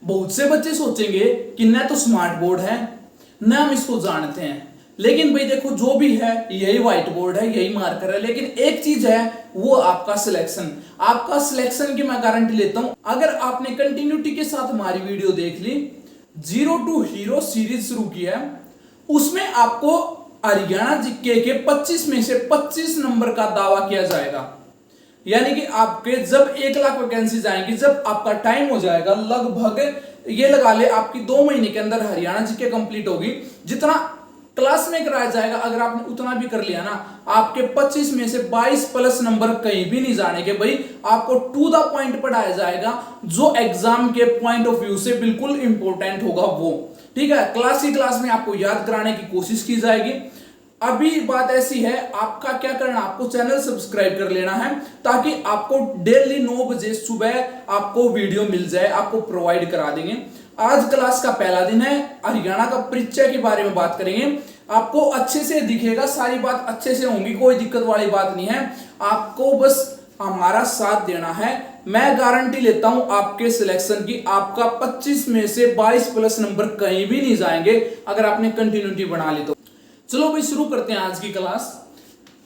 बहुत से बच्चे सोचेंगे कि न तो स्मार्ट बोर्ड है न हम इसको जानते हैं, लेकिन भाई देखो जो भी है यही व्हाइट बोर्ड है, यही मार्कर है, लेकिन एक चीज है वो आपका सिलेक्शन। आपका सिलेक्शन की मैं गारंटी लेता हूं, अगर आपने कंटिन्यूटी के साथ हमारी वीडियो देख ली, जीरो टू हीरो सीरीज शुरू की है, उसमें आपको हरियाणा जीके के 25 में से 25 नंबर का दावा किया जाएगा। यानी कि आपके जब 1 लाख वैकेंसीज आएंगी, जब आपका टाइम हो जाएगा, लगभग ये लगा ले आपकी 2 महीने के अंदर हरियाणा जीके कंप्लीट होगी। जितना क्लास में कराया जाएगा अगर आपने उतना भी कर लिया ना, आपके 25 में से 22 प्लस नंबर कहीं भी नहीं जाने के भाई, आपको टू द पॉइंट पढ़ाया जाएगा, जो एग्जाम के पॉइंट ऑफ व्यू से बिल्कुल इंपॉर्टेंट होगा वो। ठीक है, क्लास की क्लास में आपको याद कराने की कोशिश की जाएगी। अभी बात ऐसी है, आपका क्या करना, आपको चैनल सब्सक्राइब कर लेना है ताकि आपको डेली 9 बजे सुबह आपको वीडियो मिल जाए, आपको प्रोवाइड करा देंगे। आज क्लास का पहला दिन है, हरियाणा का परिचय के बारे में बात करेंगे। आपको अच्छे से दिखेगा, सारी बात अच्छे से होंगी, कोई दिक्कत वाली बात नहीं है। आपको बस हमारा साथ देना है। मैं गारंटी लेता हूं आपके सिलेक्शन की, आपका 25 में से 22 प्लस नंबर कहीं भी नहीं जाएंगे अगर आपने कंटिन्यूटी बना ली तो। चलो भाई शुरू करते हैं आज की क्लास।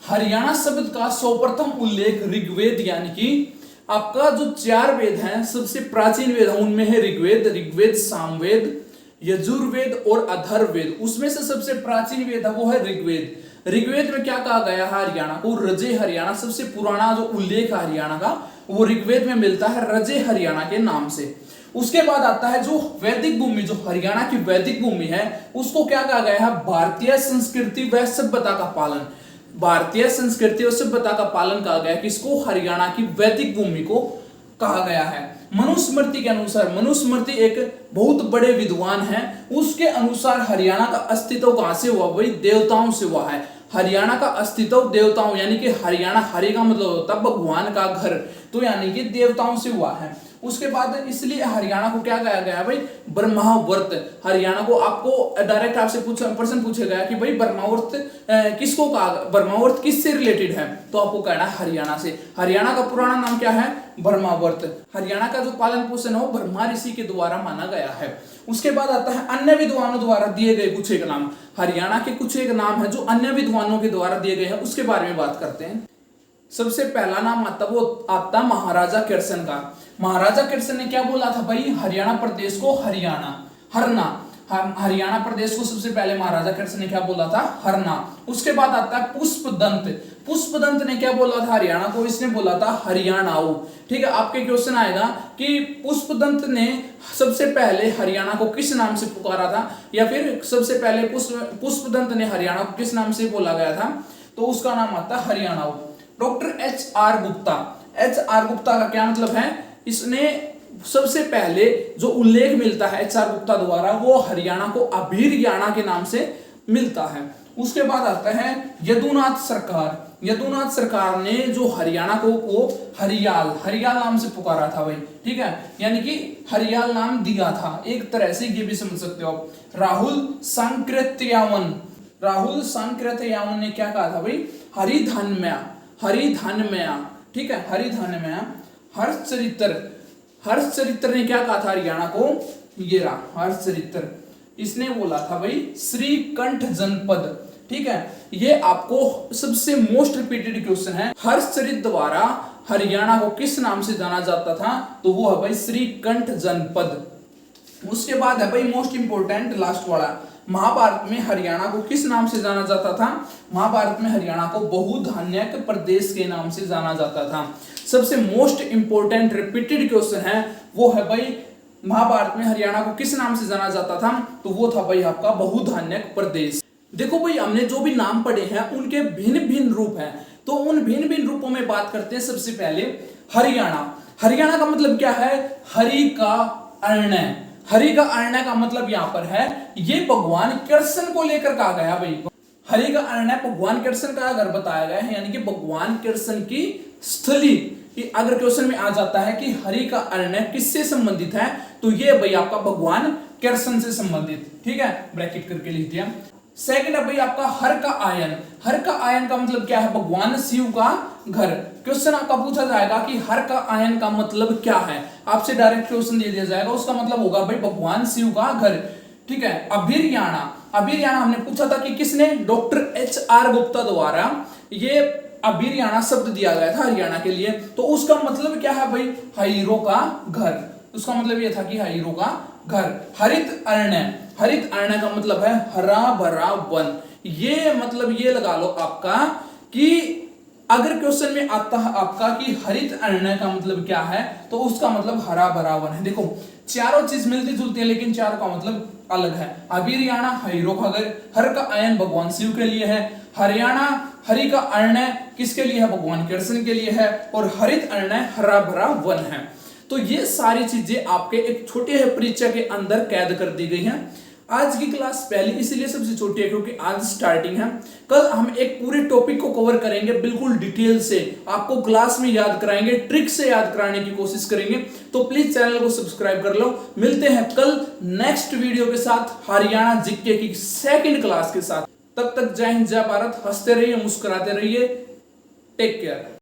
हरियाणा शब्द का सर्वप्रथम उल्लेख ऋग्वेद, यानी कि आपका जो 4 वेद हैं, सबसे प्राचीन वेद है, उनमें है ऋग्वेद, सामवेद, यजुर्वेद और अथर्ववेद। उसमें से सबसे प्राचीन वेद है वो है ऋग्वेद। ऋग्वेद में क्या कहा गया है हरियाणा को? रजे हरियाणा। सबसे पुराना जो उल्लेख है हरियाणा का वो ऋग्वेद में मिलता है रजे हरियाणा के नाम से। उसके बाद आता है जो वैदिक भूमि, जो हरियाणा की वैदिक भूमि है, उसको क्या कहा गया है? भारतीय संस्कृति व सभ्यता का पालन। भारतीय संस्कृति और सभ्यता का पालन कहा गया, किसको? हरियाणा की वैदिक भूमि को कहा गया है। मनुस्मृति के अनुसार, मनुस्मृति एक बहुत बड़े विद्वान हैं, उसके अनुसार हरियाणा का अस्तित्व कहां से हुआ? वही देवताओं से हुआ है। हरियाणा का अस्तित्व देवताओं, यानी कि हरियाणा, हरि का मतलब होता है भगवान का घर, तो यानी कि देवताओं से हुआ है। उसके बाद इसलिए हरियाणा को क्या कहा गया भाई? ब्रह्मावर्त। हरियाणा को आपको डायरेक्ट आपसे प्रश्न पूछेगा कि भाई ब्रह्मावर्त किसको कहा, ब्रह्मावर्त किससे रिलेटेड है, तो आपको कहना है हरियाणा से। हरियाणा का पुराना नाम क्या है? ब्रह्मावर्त। हरियाणा का जो पालन पोषण है वो ब्रह्मा ऋषि के द्वारा माना गया है। उसके बाद आता है अन्य विद्वानों द्वारा दिए गए कुछ एक नाम। हरियाणा के कुछ एक नाम है जो अन्य विद्वानों के द्वारा दिए गए हैं, उसके बारे में बात करते हैं। सबसे पहला नाम आता महाराजा कृष्ण का। महाराजा कृष्ण ने क्या बोला था भाई? हरियाणा प्रदेश को हरियाणा प्रदेश को सबसे पहले महाराजा कृष्ण ने क्या बोला था? हरना। उसके बाद आता है पुष्पदंत। पुष्पदंत ने क्या बोला था हरियाणा को? इसने बोला था हरियाणाऊ। ठीक है, आपके क्वेश्चन आएगा कि पुष्पदंत ने सबसे पहले हरियाणा को किस नाम से पुकारा था, या फिर सबसे पहले पुष्पदंत ने हरियाणा को किस नाम से बोला गया था, तो उसका नाम आता है हरियाणाऊ। Doctor HR. Gupta. HR. Gupta का क्या मतलब है? इसने सबसे पहले जो उल्लेख मिलता है एच.आर. गुप्ता द्वारा, वो हरियाणा को अभिरयाणा के नाम से मिलता है। उसके बाद आता है यदुनाथ सरकार। यदुनाथ सरकार ने जो हरियाणा को हरियाल नाम से पुकारा था भाई। ठीक है, यानी कि हरियाल नाम दिया था, एक तरह से ये भी समझ सकते हो। राहुल सांकृत्यावन ने क्या कहा था भाई? हरिधन्मया। ठीक है, हरिधन्मया। हर्षचरित्र ने क्या कहा था हरियाणा को? ये रहा हर्षचरित्र, इसने बोला था भाई श्रीकंठ जनपद। ठीक है, ये आपको सबसे मोस्ट रिपीटेड क्वेश्चन है। हर्षचरित्र द्वारा हरियाणा को किस नाम से जाना जाता था, तो वो है भाई श्रीकंठ जनपद। उसके बाद है भाई मोस्ट इंपोर्टेंट लास्ट वाला, महाभारत में हरियाणा को किस नाम से जाना जाता था? महाभारत में हरियाणा को बहुधान्यक प्रदेश के नाम से जाना जाता था। सबसे मोस्ट इंपोर्टेंट रिपीटेड क्वेश्चन है वो है भाई महाभारत में हरियाणा को किस नाम से जाना जाता था, तो वो था भाई आपका बहुधान्यक प्रदेश। देखो भाई हमने जो भी नाम पढ़े हैं उनके भिन्न भिन्न रूप हैं, तो उन भिन्न भिन्न रूपों में बात करते हैं। सबसे पहले हरियाणा का मतलब क्या है? हरि का अर्ण। हरि का अर्ण का मतलब यहाँ पर है ये भगवान कृष्ण को लेकर कहा गया भाई। हरि का अर्ण भगवान कृष्ण का अगर बताया गया है, यानी कि भगवान कृष्ण की स्थली। अगर क्वेश्चन में आ जाता है कि हरि का अर्ण किससे संबंधित है, तो ये भाई आपका भगवान कृष्ण से संबंधित। ठीक है, ब्रैकेट करके लिख दिया। सेकंड है भाई आपका हर का आयन। हर का आयन का मतलब क्या है? भगवान शिव का घर। क्वेश्चन आपका पूछा जाएगा कि हर का आयन का मतलब क्या है, आपसे डायरेक्ट क्वेश्चन दे दिया जाएगा, उसका मतलब होगा भाई भगवान शिव का घर। ठीक है। अभिरयाणा, अभिरयाणा हमने पूछा था कि किसने? डॉक्टर HR गुप्ता द्वारा ये अभिरयाणा शब्द दिया गया था हरियाणा के लिए। तो उसका मतलब क्या है भाई? हीरो का घर। उसका मतलब ये था कि हीरो का घर। हरित अरण्य, हरित अरण्य का मतलब है हरा भरा वन। ये मतलब ये लगा लो आपका कि अगर क्वेश्चन में आता है आपका कि हरित अरण्य का मतलब क्या है, तो उसका मतलब हरा भरा वन है। देखो चारों चीज मिलती जुलती है लेकिन चारों का मतलब अलग है। अभिरयाणा हीरो का घर, हर का आयन भगवान शिव के लिए है, हरियाणा हरि का अरण्य किसके लिए है? भगवान कृष्ण के लिए है, और हरित अरण्य हरा भरा वन है। तो ये सारी चीजें आपके एक छोटे परीक्षा के अंदर कैद कर दी गई हैं। आज की क्लास पहली इसलिए सबसे छोटी है क्योंकि आज स्टार्टिंग है। कल हम एक पूरे टॉपिक को कवर करेंगे बिल्कुल डिटेल से, आपको क्लास में याद कराएंगे, ट्रिक से याद कराने की कोशिश करेंगे। तो प्लीज चैनल को सब्सक्राइब कर लो। मिलते हैं कल नेक्स्ट वीडियो के साथ हरियाणा जीके की सेकंड क्लास के साथ। तब तक जय हिंद जय भारत। हंसते रहिए, मुस्कुराते रहिए। Take care.